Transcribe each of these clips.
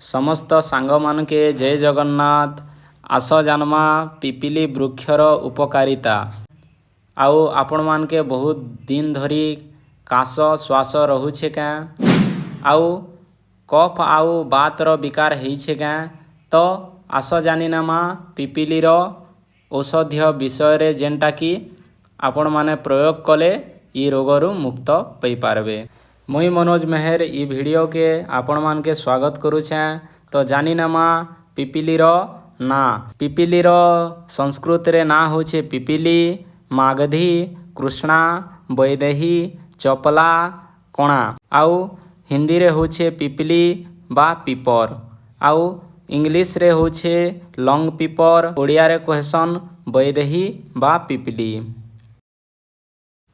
समस्त सांग मानके जय जगन्नाथ। आस जानमा पिपिली वृक्षर उपकारिता। आउ आपण मानके बहुत दिन धरी काश श्वास रहुछे क्या आउ कफ आउ बातर विकार होइछे क्या तो आस जानिनामा पिपिलीर औषधीय विषय जेनटा कि आपण माने प्रयोग कले ई रोगरू मुक्त पाई पारबे। मुई मनोज मेहर ई वीडियो के आपण मान के स्वागत करुछे। तो जानिनामा पिपिलीर ना पिपिलीर संस्कृत रे ना होछे पिपिली, मागधी, कृष्णा, वैदेही, चपला, कोणा आउ हिंदी रे होछे पिपिली बा पिपर आउ इंग्लिश रे होछे लंग पिपर, ओडिया रे कहसन वैदेही बा पिपिली।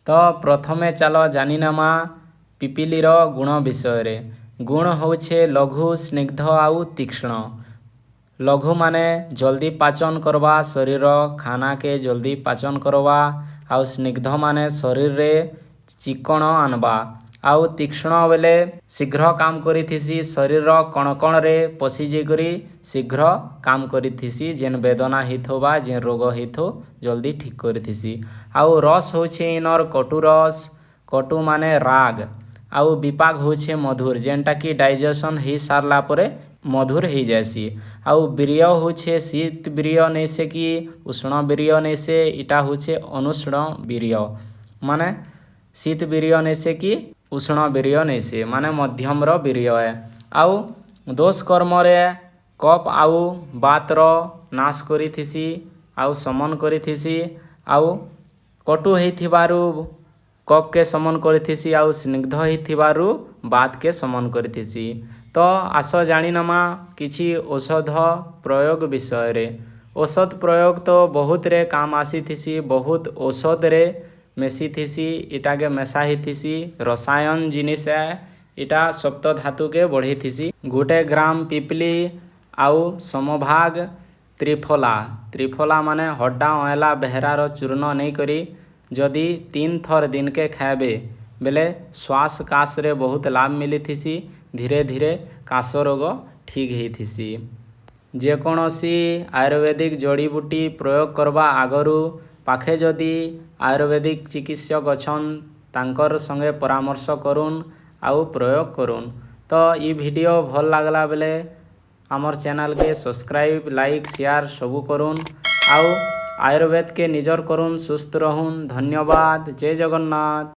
तो प्रथमे चलो जानिनामा पिपिलीर गुण विषय रे। गुण होछे लघु, स्निग्ध आउ तीक्ष्ण। लघु माने जल्दी पाचन करवा, शरीर खाना के जल्दी पाचन करवा आउ स्निग्ध माने शरीर रे चिकण आनबा आउ तीक्ष्ण बेले शीघ्र काम करिथिसी, शरीर कण कण रे पशि जेकरी शीघ्र काम करिथिसी, जेन वेदना हिथो बा जेन रोग हिथो जल्दी ठीक करिथिसी। आउ रस होछे इनर कटु रस, कटु माने राग आउ विपाक होछे मधुर, जेनटा कि डाइजेशन ही सारला परे मधुर ही जैसी। आउ वीर्य होछे शीत वीर्य नैसे कि उष्ण वीर्य नैसे, इटा होछे अनुष्ण वीर्य माने शीत वीर्य नैसे कि उष्ण वीर्य नैसे माने मध्यम रो वीर्य है। आउ दोष कर्म रे कफ आउ बातर नाश करिथिसी आउ समन करिथिसी आउ कटु हेथिबारु कफ के समन करिथिसी आउ स्निग्ध हेथिबारु बात के समन करिथिसी। तो आस जानिनामा किछि औषध प्रयोग विषय रे। औषध प्रयोग तो बहुत रे काम आसीथिसी, बहुत औषध रे मेसिथिसी, इटा के मेसा हिथिसी रसायन जिनिस है, इटा सप्त धातु के बढ़ेथिसी। गोटे ग्राम पिपली आउ समभाग त्रिफला, त्रिफला माने हड्डा अयला बेहरार चूर्ण नहीं करी जदि 3 थर दिन के खाएबे बेले श्वास काश रे बहुत लाभ मिलिथिसी, धीरे धीरे काश रोग ठीक हेथिसी। जेकोसी आयुर्वेदिक जड़ीबूटी प्रयोग करवा आगरू पाखे जदि आयुर्वेदिक चिकित्सक अछन तांकर संगे परामर्श करुन आउ प्रयोग करुन। तो ई वीडियो भल लागला बेले आमर चैनल के सब्सक्राइब, लाइक, शेयर सबू करुन आउ आयुर्वेद के निजर करुन, सुस्थ रहून। धन्यवाद। जय जगन्नाथ।